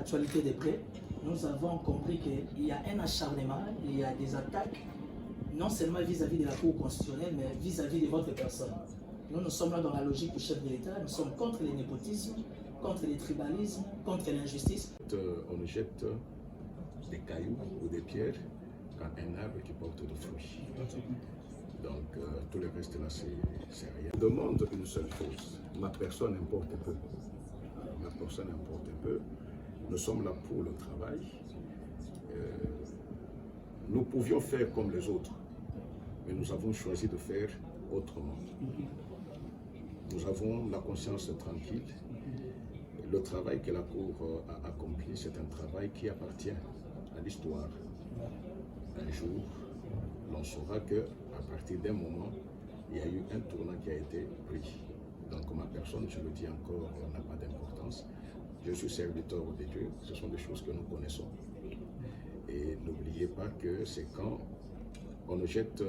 l'actualité de près, nous avons compris qu'il y a un acharnement, il y a des attaques, non seulement vis-à-vis de la Cour constitutionnelle, mais vis-à-vis de votre personne. Nous sommes là dans la logique du chef de l'État, nous sommes contre les népotismes, contre les tribalismes, contre l'injustice. On nous jette des cailloux ou des pierres quand un arbre qui porte des fruits. Donc tout le reste là, c'est rien. Je demande une seule chose, ma personne importe peu. Ma personne importe peu. Nous sommes là pour le travail. Nous pouvions faire comme les autres, mais nous avons choisi de faire autrement. Nous avons la conscience tranquille. Le travail que la Cour a accompli, c'est un travail qui appartient à l'histoire. Un jour, l'on saura qu'à partir d'un moment, il y a eu un tournant qui a été pris. Donc ma personne, je le dis encore, n'a pas d'importance. Je suis serviteur de Dieu, ce sont des choses que nous connaissons. Et n'oubliez pas que c'est quand on nous jette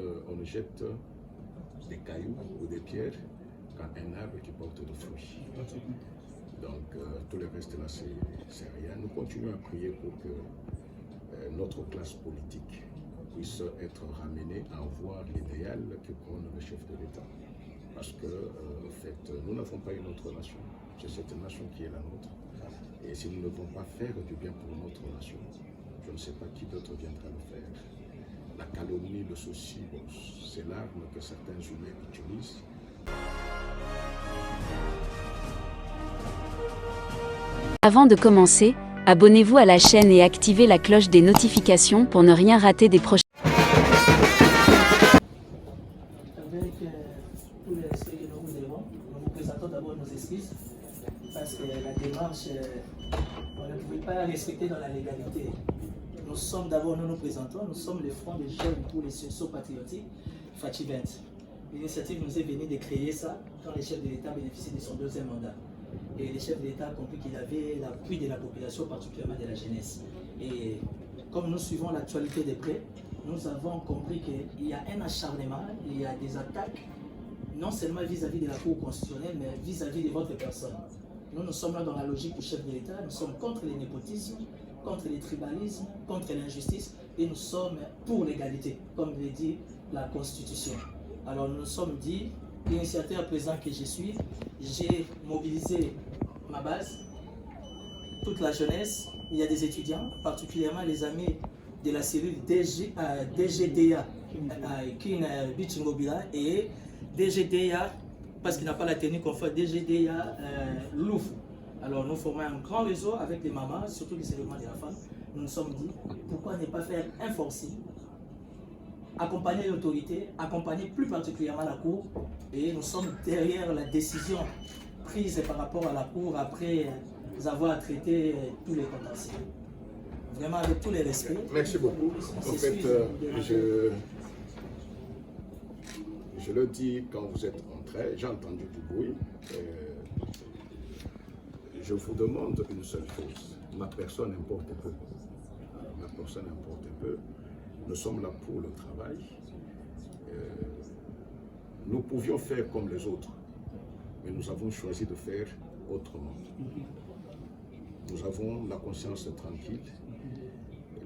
des cailloux ou des pierres quand un arbre qui porte des fruits. Donc tout le reste là, c'est rien. Nous continuons à prier pour que notre classe politique puisse être ramenée à voir l'idéal que prône le chef de l'État. Parce que, en fait, nous n'avons pas une autre nation. C'est cette nation qui est la nôtre. Et si nous ne devons pas faire du bien pour notre nation, je ne sais pas qui d'autre viendra le faire. La calomnie, le souci, bon, c'est l'arme que certains humains utilisent. Avant de commencer, abonnez-vous à la chaîne et activez la cloche des notifications pour ne rien rater des prochaines. Avec tous les respects que nous vous devons, nous vous présentons d'abord nos excuses parce que la démarche, on ne pouvait pas respecter dans la légalité. Nous sommes d'abord, nous nous présentons, nous sommes le Front des jeunes pour les successions patriotiques, FATI20. L'initiative nous est venue de créer ça quand le chef de l'État bénéficie de son deuxième mandat. Et le chef de l'État a compris qu'il avait l'appui de la population, particulièrement de la jeunesse. Et comme nous suivons l'actualité de près, nous avons compris qu'il y a un acharnement, il y a des attaques, non seulement vis-à-vis de la Cour constitutionnelle, mais vis-à-vis de votre personne. Nous sommes là dans la logique du chef de l'État, nous sommes contre les népotismes, contre les tribalismes, contre l'injustice, et nous sommes pour l'égalité, comme le dit la Constitution. Alors nous nous sommes dit, l'initiateur présent que je suis, j'ai mobilisé ma base, toute la jeunesse, il y a des étudiants, particulièrement les amis de la cellule DGDA, Kin Bichingobila, et DGDA, parce qu'il n'a pas la tenue conforme, DGDA Louf. Alors nous formons un grand réseau avec les mamans, surtout les éléments de la femme. Nous nous sommes dit, pourquoi ne pas faire un forcing, accompagner l'autorité, accompagner plus particulièrement la Cour, et nous sommes derrière la décision prise par rapport à la Cour après avoir traité tous les contentieux. Vraiment avec tous les respects. Merci beaucoup. En fait, je le dis quand vous êtes entré, j'ai entendu du bruit. Je vous demande une seule chose, ma personne importe peu. Ma personne importe peu. Nous sommes là pour le travail. Nous pouvions faire comme les autres, mais nous avons choisi de faire autrement. Nous avons la conscience tranquille.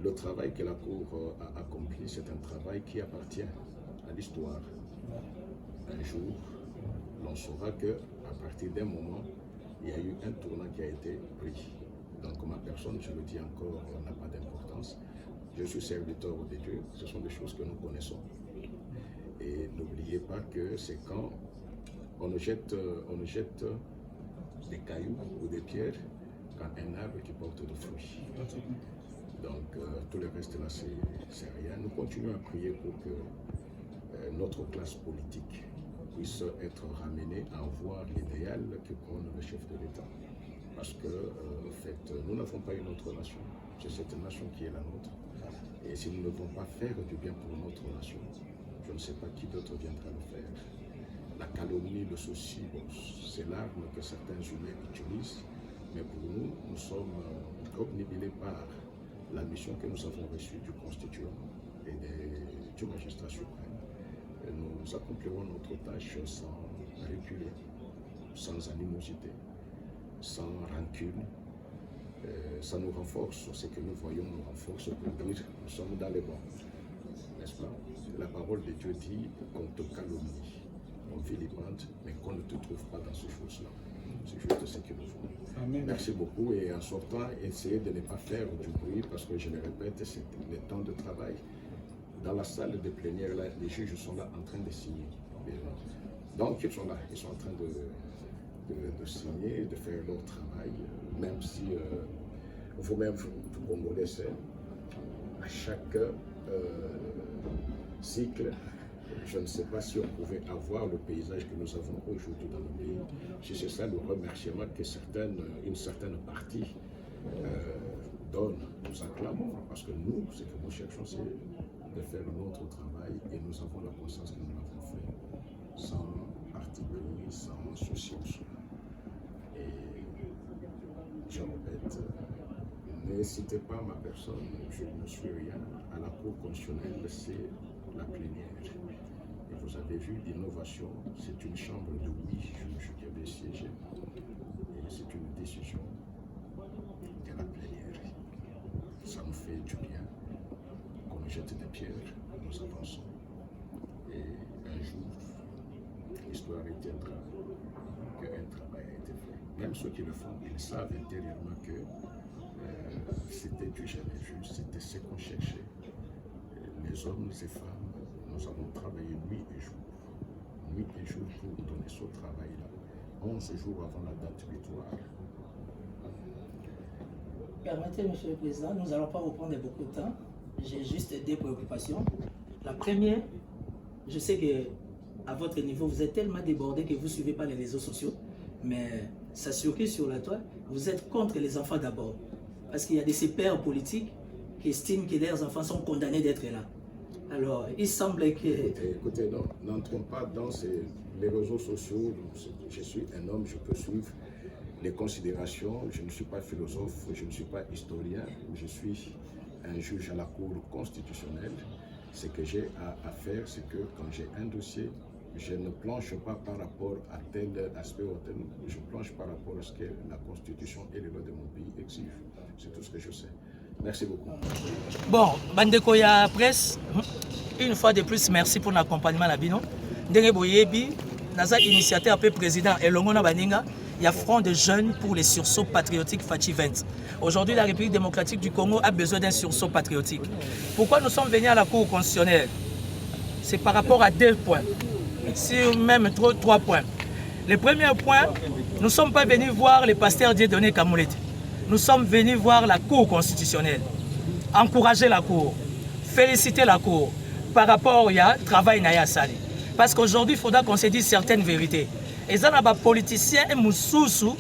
Le travail que la Cour a accompli, c'est un travail qui appartient à l'histoire. Un jour, l'on saura qu'à partir d'un moment, il y a eu un tournant qui a été pris. Donc ma personne, je le dis encore, n'a pas d'importance. Je suis serviteur de Dieu, ce sont des choses que nous connaissons. Et n'oubliez pas que c'est quand on nous jette des cailloux ou des pierres quand un arbre qui porte des fruits. Donc tout le reste là, c'est rien. Nous continuons à prier pour que notre classe politique puisse être ramenée à voir l'idéal que prône le chef de l'État. Parce que, en fait, nous n'avons pas une autre nation. C'est cette nation qui est la nôtre. Et si nous ne devons pas faire du bien pour notre nation, je ne sais pas qui d'autre viendra le faire. La calomnie, le souci, bon, c'est l'arme que certains humains utilisent. Mais pour nous, nous sommes obnubilés par la mission que nous avons reçue du Constituant et du magistrat suprême. Et nous accomplirons notre tâche sans reculer, sans animosité, sans rancune, Ça nous renforce, ce que nous voyons nous renforce pour dire que nous sommes dans les bons. N'est-ce pas? La parole de Dieu dit qu'on te calomnie, on vilipende, mais qu'on ne te trouve pas dans ces choses-là. C'est juste ce que nous voulons. Amen. Merci beaucoup et en sortant, essayez de ne pas faire du bruit parce que je le répète, c'est le temps de travail. Dans la salle de plénière, là, les juges sont là en train de signer. Donc ils sont là, ils sont en train de signer, de faire leur travail, même si vous-même vous Congolais, à chaque cycle, je ne sais pas si on pouvait avoir le paysage que nous avons aujourd'hui dans le pays. Si c'est ça le remerciement que une certaine partie donne, nous acclamons, parce que nous, ce que nous cherchons, c'est de faire notre travail et nous avons la conscience que nous l'avons fait sans particulier, sans souci au soi. Et je répète, ne citez pas ma personne, je ne suis rien. À la Cour constitutionnelle, c'est la plénière. Et vous avez vu l'innovation, c'est une chambre de 8 juges qui avait siégé. Et c'est une décision de la plénière. Ça nous fait du bien. Qu'on nous jette des pierres, nous avançons. Et un jour, l'histoire retiendra qu'un travail a été fait. Même ceux qui le font, ils savent intérieurement que c'était du jamais juste, c'était ce qu'on cherchait. Les hommes et femmes, nous avons travaillé nuit et jour pour donner ce travail-là, 11 jours avant la date butoir. Permettez, Monsieur le Président, nous n'allons pas reprendre beaucoup de temps. J'ai juste des préoccupations. La première, je sais qu'à votre niveau, vous êtes tellement débordé que vous ne suivez pas les réseaux sociaux, mais ça surgit sur la toile, vous êtes contre les enfants d'abord. Parce qu'il y a de ces pères politiques qui estiment que leurs enfants sont condamnés d'être là. Alors, il semble que... Écoutez, n'entrons pas dans les réseaux sociaux. Je suis un homme, je peux suivre les considérations. Je ne suis pas philosophe, je ne suis pas historien. Je suis un juge à la Cour constitutionnelle. Ce que j'ai à faire, c'est que quand j'ai un dossier, je ne planche pas par rapport à tel aspect ou tel. Je planche par rapport à ce que la Constitution et les lois de mon pays exigent. C'est tout ce que je sais. Merci beaucoup. Bon, Bandeko ya presse, une fois de plus, merci pour l'accompagnement à Bino. Ndenge Boyebi, Naza initiateur un peu président et Longona Baninga, il y a Front de jeunes pour les sursauts patriotiques Fachi 20. Aujourd'hui, la République démocratique du Congo a besoin d'un sursaut patriotique. Pourquoi nous sommes venus à la Cour constitutionnelle? C'est par rapport à 2 points, si même 3 points. Le premier point, nous ne sommes pas venus voir les pasteurs Dieudonné Kamoulete. Nous sommes venus voir la Cour constitutionnelle, encourager la Cour, féliciter la Cour par rapport au travail Naya Sali. Parce qu'aujourd'hui, il faudra qu'on se dise certaines vérités. Et ça, les politiciens et Moussoussou,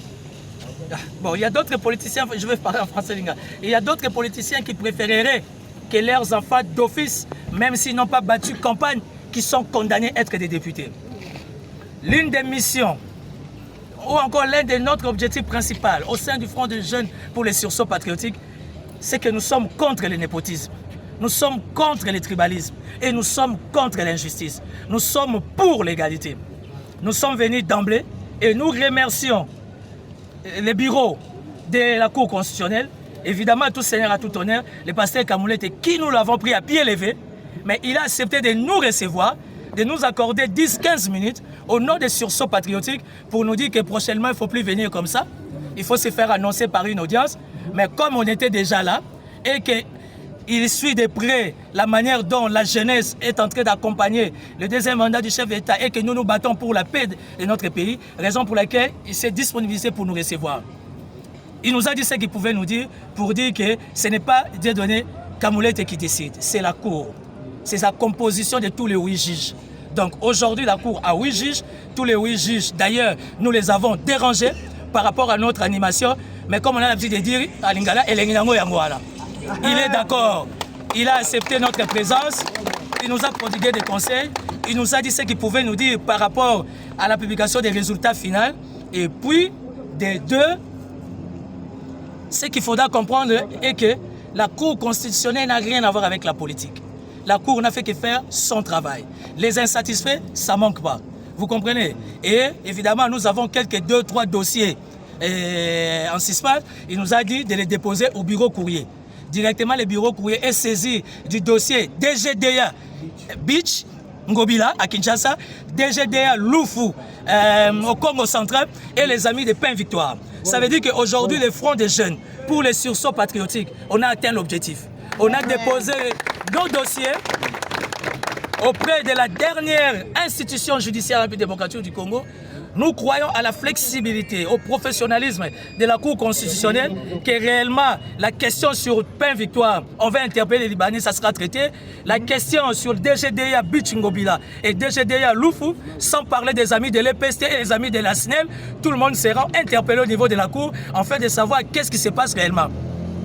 bon, il y a d'autres politiciens, je vais parler en français, il y a d'autres politiciens qui préféreraient que leurs enfants d'office, même s'ils n'ont pas battu campagne, qui sont condamnés à être des députés. L'une des missions, ou encore l'un de notre objectif principal au sein du Front de jeunes pour les sursauts patriotiques, c'est que nous sommes contre le népotisme, nous sommes contre le tribalisme et nous sommes contre l'injustice. Nous sommes pour l'égalité. Nous sommes venus d'emblée et nous remercions les bureaux de la Cour constitutionnelle, évidemment tout seigneur à tout honneur, le pasteur Kamoulete qui nous l'avons pris à pied levé, mais il a accepté de nous recevoir, de nous accorder 10-15 minutes au nom des sursauts patriotiques pour nous dire que prochainement il ne faut plus venir comme ça, il faut se faire annoncer par une audience, mais comme on était déjà là et qu'il suit de près la manière dont la jeunesse est en train d'accompagner le deuxième mandat du chef d'État et que nous nous battons pour la paix de notre pays, raison pour laquelle il s'est disponibilisé pour nous recevoir. Il nous a dit ce qu'il pouvait nous dire pour dire que ce n'est pas Dieudonné Kamoulete qui décide, c'est la Cour. C'est sa composition de tous les 8 juges. Donc aujourd'hui, la Cour a 8 juges. Tous les 8 juges, d'ailleurs, nous les avons dérangés par rapport à notre animation. Mais comme on a l'habitude de dire, il est d'accord. Il a accepté notre présence. Il nous a prodigué des conseils. Il nous a dit ce qu'il pouvait nous dire par rapport à la publication des résultats finaux. Et puis, des deux, ce qu'il faudra comprendre est que la Cour constitutionnelle n'a rien à voir avec la politique. La Cour n'a fait que faire son travail. Les insatisfaits, ça ne manque pas. Vous comprenez? Et évidemment, nous avons quelques 2-3 dossiers en suspens, il nous a dit de les déposer au bureau courrier. Directement, le bureau courrier est saisi du dossier DGDA Beach, Ngobila, à Kinshasa, DGDA Lufu, au Congo central, et les amis de Pain Victoire. Ça veut dire qu'aujourd'hui, le Front des jeunes, pour les sursauts patriotiques, on a atteint l'objectif. On a déposé nos dossiers auprès de la dernière institution judiciaire et démocratique du Congo. Nous croyons à la flexibilité, au professionnalisme de la Cour constitutionnelle, que réellement la question sur Pain Victoire, on va interpeller les Libanais, ça sera traité. La question sur DGDA Bichingobila et DGDA Lufu, sans parler des amis de l'EPST et des amis de la SNEL, tout le monde sera interpellé au niveau de la Cour afin de savoir qu'est-ce qui se passe réellement.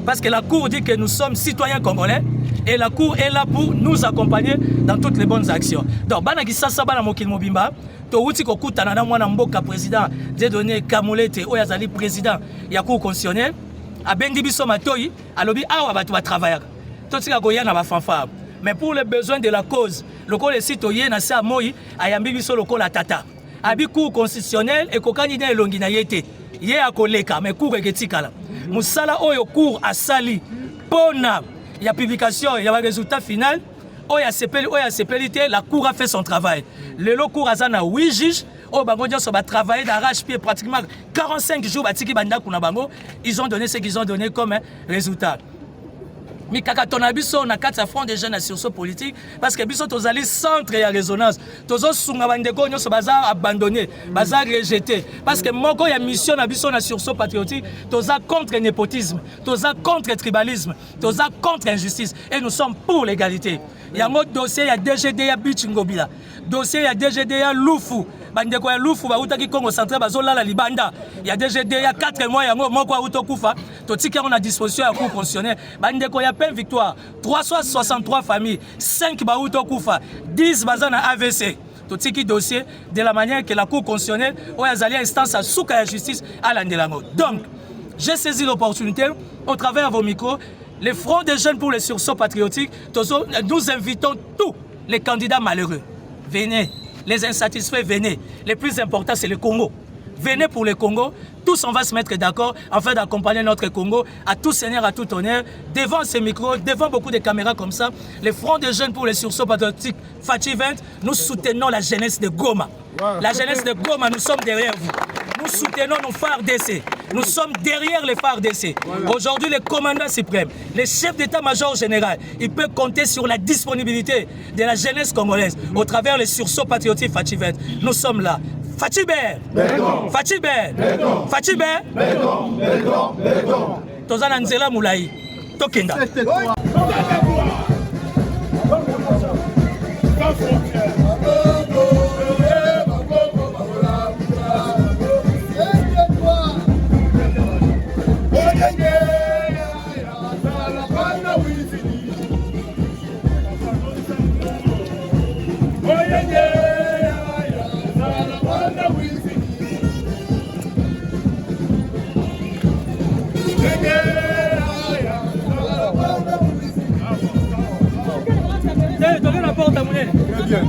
Parce que la Cour dit que nous sommes citoyens congolais et la Cour est là pour nous accompagner dans toutes les bonnes actions. Donc, Banagisa Sabana Mokil Mobimba, Touti Kokutana na mwana mboka président de donné Kamolete Oyazali président ya Cour constitutionnelle abendi biso matoi alobi awa batu ba travailler totika koya na ba fanfare mais pour les besoins de la cause le ko les citoyens na sa moi ayambi biso le ko la tata abi Cour constitutionnelle et kokani na elongi na yete ye akoleka mais Cour eketikala musala oyo Cour asali pona ya publication ya résultat final. La Cour a fait son travail. Le Cour a 8 juges. Travaillé d'arrache-pied pratiquement 45 jours. Ils ont donné ce qu'ils ont donné comme résultat. Mais quand on a vu ça, on a 4 affronts des jeunes sur ce politique parce que biso tozali centre et résonance. Tozo sunga bandeko nyoso baza abandonné, baza rejeté parce que moko ya mission na biso na sur ce patriotique, toza contre le népotisme, toza contre le tribalisme, toza contre l'injustice et nous sommes pour l'égalité. Il y a un autre dossier, il y a DGDA Bichingobila. Dossier, il y a DGDA Lufu. Bandeko ya Lufu, Bautaki Congo central, Bazola la Libanda. Il y a DGDA 4 mois, il y a Moko Autokufa. Totiki on a disposition à Cour constitutionnelle. Bandeko ya Pain Victoire. 363 familles, 5 Baoutokufa, 10 Bazana AVC. Totiki dossier de la manière que la Cour constitutionnelle, où il y a instance à Souka la justice à l'Andelango. Donc, j'ai saisi l'opportunité au travers de vos micros. Les fronts des jeunes pour les sursauts patriotiques, nous invitons tous les candidats malheureux. Venez, les insatisfaits, venez. Le plus important, c'est le Congo. Venez pour le Congo. Tous, on va se mettre d'accord afin d'accompagner notre Congo à tout seigneur, à tout honneur. Devant ces micros, devant beaucoup de caméras comme ça, les fronts des jeunes pour les sursauts patriotiques, Fachi 20, nous soutenons la jeunesse de Goma. La jeunesse de Goma, nous sommes derrière vous. Nous soutenons nos phares d'essai. Nous sommes derrière les phares d'essai. Aujourd'hui, le commandant suprême, le chef d'état-major général, il peut compter sur la disponibilité de la jeunesse congolaise au travers les sursauts patriotiques Fachi 20. Nous sommes là. Fachi Ber, Fachi Ber, Fachi Ber, Tozana Nzela Moulaï, Tokenda. Toquez la porte à mon aide. Très bien.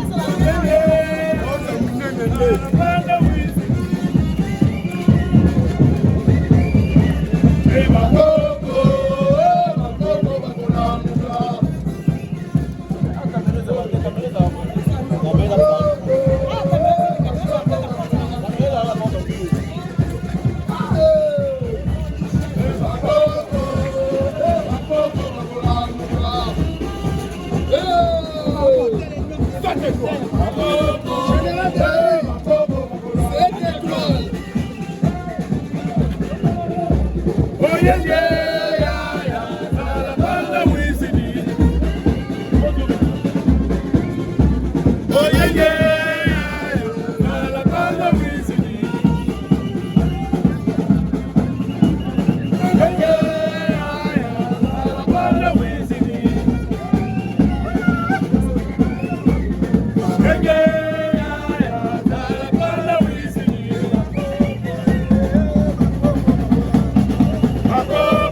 Bravo!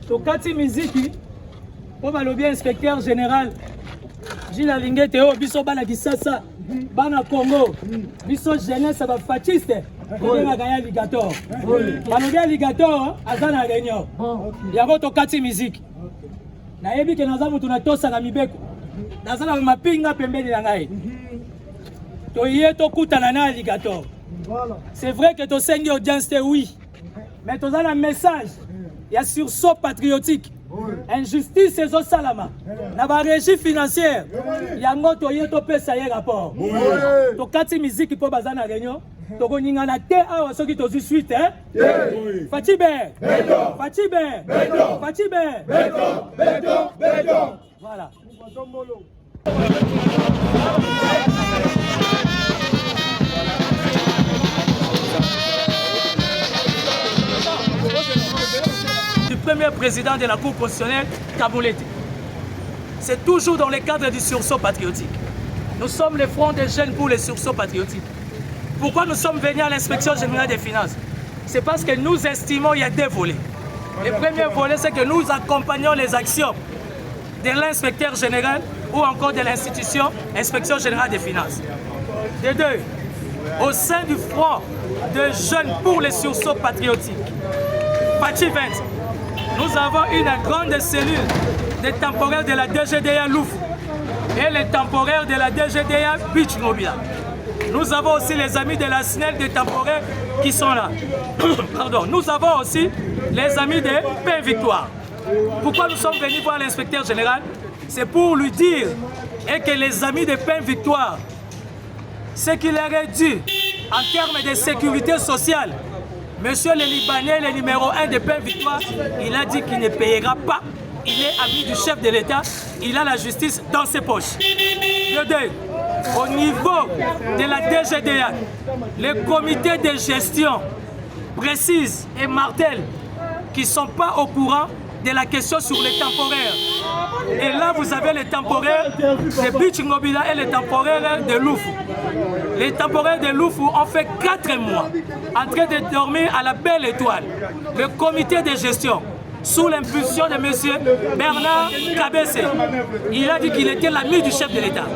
Tokati miziki po balobi inspecteur général Gilles Alingete o biso bana Kisasa bana Congo biso jeunesse ba fasciste on gagné alligator balobi alligator azana réunion yango tokati miziki nayebi ke naza mutu na tosa na mibeko nazala mapinga pembeni na ngai toye tokutana na alligator c'est vrai que tosengi audience te oui mais tu as un message, il y a sursaut patriotique, injustice et salama. Dans la régie financière, il y a un autre qui a un rapport. Tu as une musique pour bazar na réunion, tu as une thé à ceux qui te suite. Fatibé, Fatibé, Fatibé, voilà. Du premier président de la Cour constitutionnelle, Kaboulete. C'est toujours dans le cadre du sursaut patriotique. Nous sommes le front des jeunes pour le sursaut patriotique. Pourquoi nous sommes venus à l'inspection générale des finances? C'est parce que nous estimons qu'il y a deux volets. Le premier volet, c'est que nous accompagnons les actions de l'inspecteur général ou encore de l'institution inspection générale des finances. De deux, au sein du front de jeunes pour le sursaut patriotique, Pachi 20, nous avons une grande cellule des temporaires de la DGDA Louf et les temporaires de la DGDA Beach Mobile. Nous avons aussi les amis de la SNEL des temporaires qui sont là. Pardon. Nous avons aussi les amis de Paix Victoire. Pourquoi nous sommes venus voir l'inspecteur général? C'est pour lui dire et que les amis de Paix Victoire, ce qu'il leur est dû en termes de sécurité sociale, Monsieur le Libanais, le numéro 1 de Paix Victoire, il a dit qu'il ne payera pas. Il est ami du chef de l'État, il a la justice dans ses poches. De deux, au niveau de la DGDA, le comité de gestion précise et martèle qu'ils ne sont pas au courant de la question sur les temporaires. Et là, vous avez les temporaires de Beach Mobile et les temporaires de Loufou. Les temporaires de Loufou ont fait 4 mois en train de dormir à la belle étoile. Le comité de gestion, sous l'impulsion de M. Bernard Kabessé, il a dit qu'il était l'ami du chef de l'État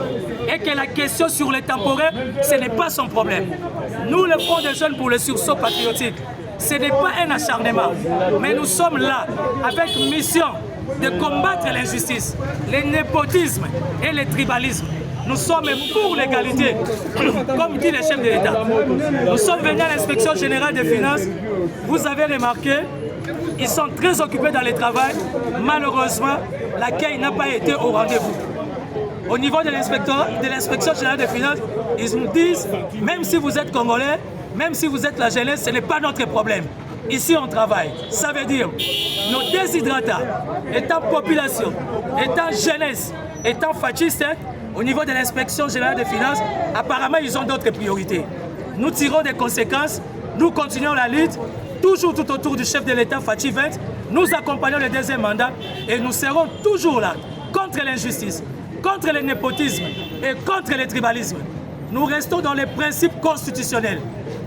et que la question sur les temporaires, ce n'est pas son problème. Nous, le Front des jeunes pour le sursaut patriotique, ce n'est pas un acharnement, mais nous sommes là avec mission de combattre l'injustice, le népotisme et le tribalisme. Nous sommes pour l'égalité, comme dit le chef de l'État. Nous sommes venus à l'inspection générale des finances. Vous avez remarqué, ils sont très occupés dans le travail. Malheureusement, l'accueil n'a pas été au rendez-vous. Au niveau de l'inspection générale des finances, ils nous disent, même si vous êtes Congolais, même si vous êtes la jeunesse, ce n'est pas notre problème. Ici, on travaille. Ça veut dire, nos déshydratants, étant population, étant jeunesse, étant fascistes, au niveau de l'inspection générale des finances, apparemment, ils ont d'autres priorités. Nous tirons des conséquences, nous continuons la lutte, toujours tout autour du chef de l'État, Fatih 20. Nous accompagnons le deuxième mandat et nous serons toujours là, contre l'injustice, contre le népotisme et contre le tribalisme. Nous restons dans les principes constitutionnels.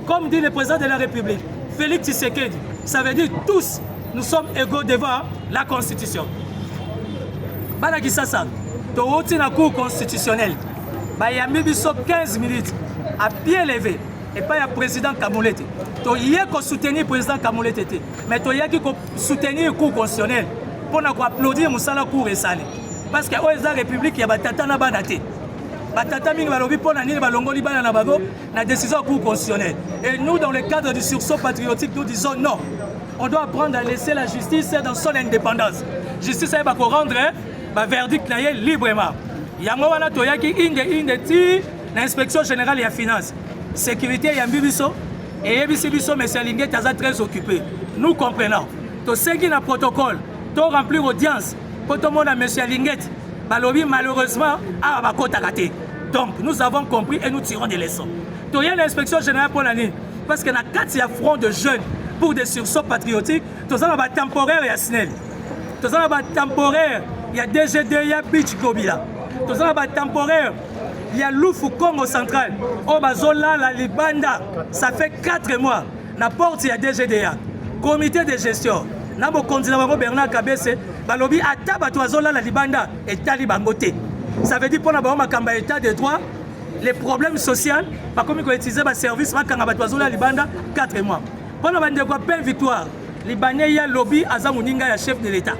Comme dit le président de la République, Félix Tshisekedi, ça veut dire tous, nous sommes égaux devant la Constitution. Bana Kisasa, Tohoti na Cour constitutionnelle, il y a 15 minutes à pied levé, et pas le président Kaboulete. Il y a soutenir le président Kaboulete, mais il y a soutenir la Cour constitutionnelle pour applaudir la Cour et Salé. Parce que la République, il y a Tata na Banate. Batata mingi balobi pona nini balongoli bana na bago na décision de Cour constitutionnelle. Et nous, dans le cadre du sursaut patriotique, nous disons non. On doit apprendre à laisser la justice dans son indépendance. Justice va rendre un verdict librement. Yango wana toyaki inde ti l'inspection générale et la finance. Sécurité ya mbibiso et yebisi biso monsieur Alingete aza très occupé. Nous comprenons. To segui na protocole, to remplir audience pour tout le monde à monsieur Alingete. Balobi malheureusement a bakota raté. Donc nous avons compris et nous tirons des leçons. Tu as l'inspection générale pour l'année parce qu'il y a 4 fronts de jeunes pour des sursauts patriotiques. Tu as un temporaire et SNEL. Tu as un temporaire, il y a DGDA Beach Mobile. Tout ça va temporaire. Il y a Loufou Congo central. Oh, Bazola, la Libanda. Ça fait 4 mois. La porte, il y a DGDA. Comité de gestion. Nabo continue Bernard Kabese. Balobi, Ataba, Toazola, la Libanda. Et Talibangote. Ça veut dire pour la état de droit, les problèmes sociaux, par contre, il faut utiliser le service, la Libanda, 4 mois. Pour la peine victoire, Libanais, il y a lobby, Azamuninga, il chef de l'État.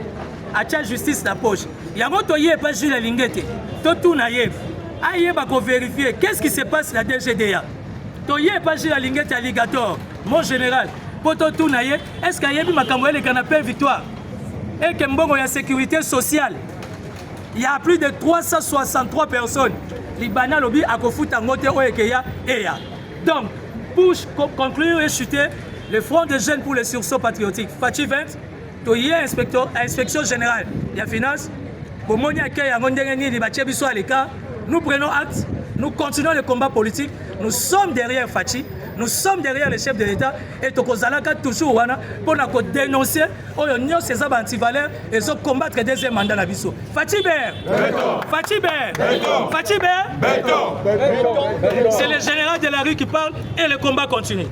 Acha justice la poche. Il y a moto yé pas Jules Lingete. Tout naïf. Aïe, bah vérifier qu'est-ce qui se passe la DGDA. To yé pas Jules Lingete alligator. Mon général, pour tout naïf, est-ce qu'il y a eu ma camoël et canapé victoire? Et que mbongo ya sécurité sociale. Il y a plus de 363 personnes. Libanais lobby à Kofuta Ngote Oekeya Eya. Donc, pour conclure et chuter, le Front des jeunes pour le sursaut patriotique, Fachi 20, to y inspection générale, il y a finance, pour nous prenons acte, nous continuons le combat politique, nous sommes derrière Fachi, nous sommes derrière le chef de l'État et Tokozalaka toujours pour nous dénoncer ces antivaleurs et combattre le deuxième mandat de Bisso. Fachi Ber, Fachi Ber, Fachi Ber, c'est le général de la rue qui parle et le combat continue.